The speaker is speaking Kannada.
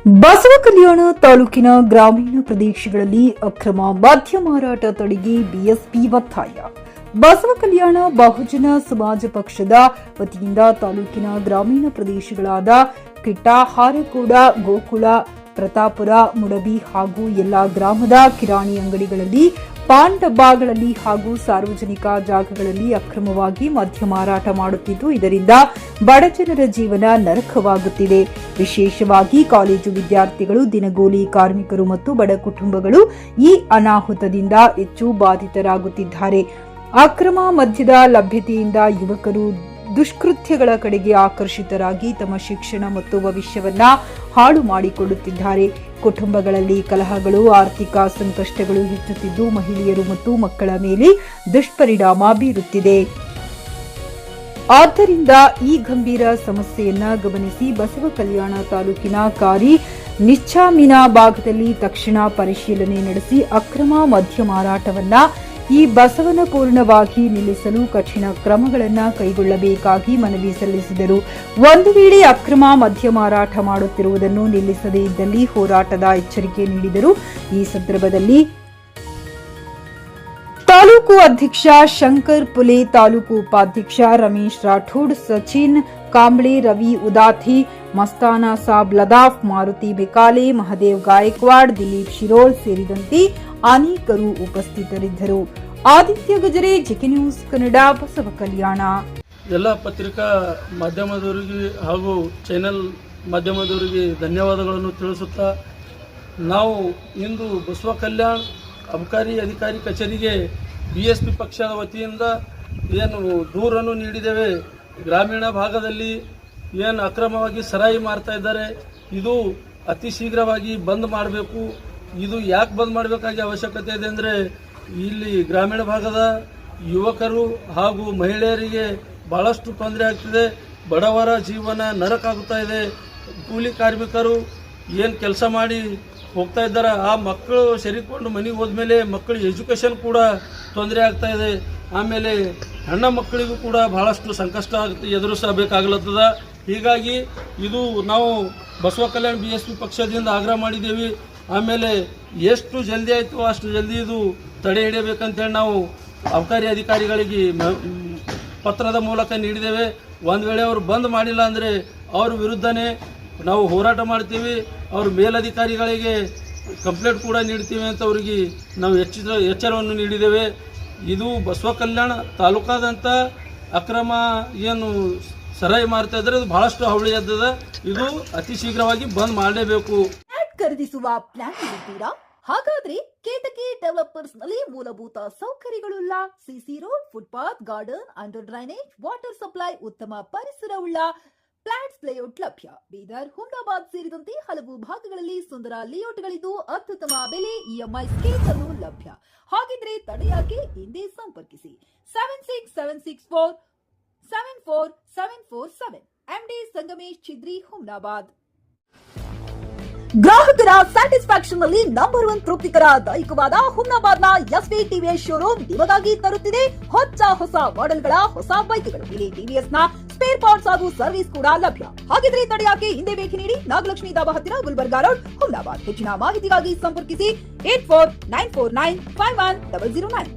ಬಸವಕಲ್ಯಾಣ ತಾಲೂಕಿನ ಗ್ರಾಮೀಣ ಪ್ರದೇಶಗಳಲ್ಲಿ ಅಕ್ರಮ ಮದ್ಯ ಮಾರಾಟ ತಡೆಗೆ ಬಿಎಸ್ಪಿ ಒತ್ತಾಯ. ಬಸವಕಲ್ಯಾಣ ಬಹುಜನ ಸಮಾಜ ಪಕ್ಷದ ವತಿಯಿಂದ ತಾಲೂಕಿನ ಗ್ರಾಮೀಣ ಪ್ರದೇಶಗಳಾದ ಕಿಟ್ಟ, ಹಾರಕೋಡ, ಗೋಕುಳ, ಪ್ರತಾಪುರ, ಮುಡಬಿ ಹಾಗೂ ಎಲ್ಲಾ ಗ್ರಾಮದ ಕಿರಾಣಿ ಅಂಗಡಿಗಳಲ್ಲಿ, ಪಾನ್ ಡಬ್ಬಾಗಳಲ್ಲಿ ಹಾಗೂ ಸಾರ್ವಜನಿಕ ಜಾಗಗಳಲ್ಲಿ ಅಕ್ರಮವಾಗಿ ಮದ್ಯ ಮಾರಾಟ ಮಾಡುತ್ತಿದ್ದು, ಇದರಿಂದ ಬಡಜನರ ಜೀವನ ನರಕವಾಗುತ್ತಿದೆ. ವಿಶೇಷವಾಗಿ ಕಾಲೇಜು ವಿದ್ಯಾರ್ಥಿಗಳು, ದಿನಗೂಲಿ ಕಾರ್ಮಿಕರು ಮತ್ತು ಬಡ ಕುಟುಂಬಗಳು ಈ ಅನಾಹುತದಿಂದ ಹೆಚ್ಚು ಬಾಧಿತರಾಗುತ್ತಿದ್ದಾರೆ. ಅಕ್ರಮ ಮದ್ಯದ ಲಭ್ಯತೆಯಿಂದ ಯುವಕರು ದುಷ್ಕೃತ್ಯಗಳ ಕಡೆಗೆ ಆಕರ್ಷಿತರಾಗಿ ತಮ್ಮ ಶಿಕ್ಷಣ ಮತ್ತು ಭವಿಷ್ಯವನ್ನ ಹಾಳು ಮಾಡಿಕೊಳ್ಳುತ್ತಿದ್ದಾರೆ. ಕುಟುಂಬಗಳಲ್ಲಿ ಕಲಹಗಳು, ಆರ್ಥಿಕ ಸಂಕಷ್ಟಗಳು ಹೆಚ್ಚುತ್ತಿದ್ದು, ಮಹಿಳೆಯರು ಮತ್ತು ಮಕ್ಕಳ ಮೇಲೆ ದುಷ್ಪರಿಣಾಮ ಬೀರುತ್ತಿದೆ. ಆದ್ದರಿಂದ ಈ ಗಂಭೀರ ಸಮಸ್ಯೆಯನ್ನ ಗಮನಿಸಿ ಬಸವಕಲ್ಯಾಣ ತಾಲೂಕಿನ ಕಾರಿ ನಿಚ್ಚಾಮಿನ ಭಾಗದಲ್ಲಿ ತಕ್ಷಣ ಪರಿಶೀಲನೆ ನಡೆಸಿ ಅಕ್ರಮ ಮದ್ಯ ಮಾರಾಟವನ್ನ ಈ ಬಸವನಪೂರ್ಣವಾಗಿ ನಿಲ್ಲಿಸಲು ಕಠಿಣ ಕ್ರಮಗಳನ್ನು ಕೈಗೊಳ್ಳಬೇಕಾಗಿ ಮನವಿ ಸಲ್ಲಿಸಿದರು. ಒಂದು ವೇಳೆ ಅಕ್ರಮ ಮದ್ಯ ಮಾರಾಟ ಮಾಡುತ್ತಿರುವುದನ್ನು ನಿಲ್ಲಿಸದೇ ಇದ್ದಲ್ಲಿ ಹೋರಾಟದ ಎಚ್ಚರಿಕೆ ನೀಡಿದರು. ಈ ಸಂದರ್ಭದಲ್ಲಿ ತಾಲೂಕು ಅಧ್ಯಕ್ಷ ಶಂಕರ್ ಪುಲೆ, ತಾಲೂಕು ಉಪಾಧ್ಯಕ್ಷ ರಮೇಶ್ ರಾಠೋಡ್, ಸಚಿನ್ ಕಾಂಬ್ಳೆ, ರವಿ ಉದಾತಿ, ಮಸ್ತಾನ ಸಾಬ್ ಲದಾಫ್, ಮಾರುತಿ ಬೆಕಾಲೆ, ಮಹದೇವ್ ಗಾಯಕ್ವಾಡ್, ದಿಲೀಪ್ ಶಿರೋಳ್ ಸೇರಿದಂತೆ ಅನೇಕರು ಉಪಸ್ಥಿತರಿದ್ದರು. Aditya Gajare, GK news Kannada, Basavakalyan. ಎಲ್ಲ ಪತ್ರಿಕಾ ಮಾಧ್ಯಮದವರಿಗೆ ಹಾಗೂ ಚಾನೆಲ್ ಮಾಧ್ಯಮದವರಿಗೆ ಧನ್ಯವಾದಗಳನ್ನು ತಿಳಿಸುತ್ತಾ, ನಾವು ಇಂದು ಬಸವಕಲ್ಯಾಣ ಅಬಕಾರಿ ಅಧಿಕಾರಿ ಕಚೇರಿಗೆ ಬಿಎಸ್ಪಿ ಪಕ್ಷದ ವತಿಯಿಂದ ಏನು ದೂರನ್ನು ನೀಡಿದ್ದೇವೆ. ಗ್ರಾಮೀಣ ಭಾಗದಲ್ಲಿ ಏನು ಅಕ್ರಮವಾಗಿ ಸರಾಯಿ ಮಾರ್ತಾ ಇದ್ದಾರೆ, ಇದು ಅತಿ ಶೀಘ್ರವಾಗಿ ಬಂದ್ ಮಾಡಬೇಕು. ಇದು ಯಾಕೆ ಬಂದ್ ಮಾಡಬೇಕಾಗಿ ಅವಶ್ಯಕತೆ ಇದೆ ಅಂದರೆ, ಇಲ್ಲಿ ಗ್ರಾಮೀಣ ಭಾಗದ ಯುವಕರು ಹಾಗೂ ಮಹಿಳೆಯರಿಗೆ ಬಹಳಷ್ಟು ತೊಂದರೆ ಆಗ್ತಿದೆ. ಬಡವರ ಜೀವನ ನರಕಾಗುತ್ತಾ ಇದೆ. ಕೂಲಿ ಕಾರ್ಮಿಕರು ಏನು ಕೆಲಸ ಮಾಡಿ ಹೋಗ್ತಾ ಇದ್ದಾರೆ, ಆ ಮಕ್ಕಳು ಸೇರಿಕೊಂಡು ಮನೆಗೆ ಹೋದ್ಮೇಲೆ ಮಕ್ಕಳ ಎಜುಕೇಷನ್ ಕೂಡ ತೊಂದರೆ ಆಗ್ತಾ ಇದೆ. ಆಮೇಲೆ ಹೆಣ್ಣು ಮಕ್ಕಳಿಗೂ ಕೂಡ ಬಹಳಷ್ಟು ಸಂಕಷ್ಟ ಎದುರಿಸಬೇಕಾಗ್ಲತ್ತದ. ಹೀಗಾಗಿ ಇದು ನಾವು ಬಸವಕಲ್ಯಾಣ ಬಿಎಸ್ಪಿ ಪಕ್ಷದಿಂದ ಆಗ್ರಹ ಮಾಡಿದ್ದೇವೆ. ಆಮೇಲೆ ಎಷ್ಟು ಜಲ್ದಿ ಆಯಿತು ಅಷ್ಟು ಜಲ್ದಿ ಇದು ತಡೆ ಹಿಡಿಯಬೇಕಂತೇಳಿ ನಾವು ಅಬಕಾರಿ ಅಧಿಕಾರಿಗಳಿಗೆ ಪತ್ರದ ಮೂಲಕ ನೀಡಿದ್ದೇವೆ. ಒಂದು ವೇಳೆ ಅವರು ಬಂದ್ ಮಾಡಿಲ್ಲ ಅಂದರೆ ಅವ್ರ ವಿರುದ್ಧನೇ ನಾವು ಹೋರಾಟ ಮಾಡ್ತೀವಿ. ಅವ್ರ ಮೇಲಧಿಕಾರಿಗಳಿಗೆ ಕಂಪ್ಲೇಂಟ್ ಕೂಡ ನೀಡ್ತೀವಿ ಅಂತ ಅವರಿಗೆ ನಾವು ಎಚ್ಚರವನ್ನು ನೀಡಿದ್ದೇವೆ. ಇದು ಬಸವಕಲ್ಯಾಣ ತಾಲೂಕಾದಂಥ ಅಕ್ರಮ ಏನು ಸರಾಯಿ ಮಾಡ್ತಾ ಇದ್ದಾರೆ, ಅದು ಬಹಳಷ್ಟು ಹಾವಳಿ ಎದ್ದದ. ಇದು ಅತಿ ಶೀಘ್ರವಾಗಿ ಬಂದ್ ಮಾಡಲೇಬೇಕು. ಖರೀದಿಸುವ ಪ್ಲಾನ್ ಇರುತ್ತೀರಾ? ಹಾಗಾದ್ರೆ ಕೇತಕಿ ಡೆವಲಪರ್ಸ್ ನಲ್ಲಿ ಮೂಲಭೂತ ಸೌಕರ್ಯಗಳುಳ್ಳ CC road, footpath, garden, under drainage, water supply, ಉತ್ತಮ ಪರಿಸರವುಳ್ಳ ಫ್ಲಾಟ್ಸ್ ಲೇಔಟ್ ಲಭ್ಯ. ಬೀದರ್, ಹುಮ್ನಾಬಾದ್ ಸೇರಿದಂತೆ ಹಲವು ಭಾಗಗಳಲ್ಲಿ ಸುಂದರ ಲೇಔಟ್ಗಳಿದ್ದು ಅತ್ಯುತ್ತಮ ಬೆಲೆ, ಇಎಂಐ ಸ್ಕೀಮ್ಸ್ ಅನ್ನು ಲಭ್ಯ. ಹಾಗಿದ್ರೆ ತಡೆಯಾಕೆ? ಹಿಂದೆ ಸಂಪರ್ಕಿಸಿ 7676474747 ಎಂಡಿ ಸಂಗಮೇಶ್ ಚಿದ್ರಿ, ಹುಮ್ನಾಬಾದ್. ಗ್ರಾಹಕರ ಸ್ಯಾಟಿಸ್ಫ್ಯಾಕ್ಷನ್ ನಲ್ಲಿ ನಂಬರ್ 1 ತೃಪ್ತಿಕರ ದೈಹಿಕವಾದ ಹುಮ್ನಾಬಾದ್ನ ಎಸ್ವಿ ಟಿವಿಎಸ್ ಶೋರೂಮ್ ನಿಮಗಾಗಿ ತರುತ್ತಿದೆ ಹೊಸ ಮಾಡೆಲ್ಗಳ ಹೊಸ ಬೈಕ್ಗಳು. ಇಲ್ಲಿ ಟಿವಿಎಸ್ ನ ಸ್ಪೇರ್ ಪಾರ್ಟ್ಸ್ ಹಾಗೂ ಸರ್ವಿಸ್ ಕೂಡ ಲಭ್ಯ. ಹಾಗಿದ್ರೆ ತಡೆಯಾಕೆ? ಹಿಂದೆ ಭೇಟಿ ನೀಡಿ, ನಾಗಲಕ್ಷ್ಮಿ ಧಾಬಾ ಹತ್ತಿರ, ಗುಲ್ಬರ್ಗಾ ರೋಡ್, ಹುಮ್ನಾಬಾದ್. ಹೆಚ್ಚಿನ ಮಾಹಿತಿಗಾಗಿ ಸಂಪರ್ಕಿಸಿ 8494951009.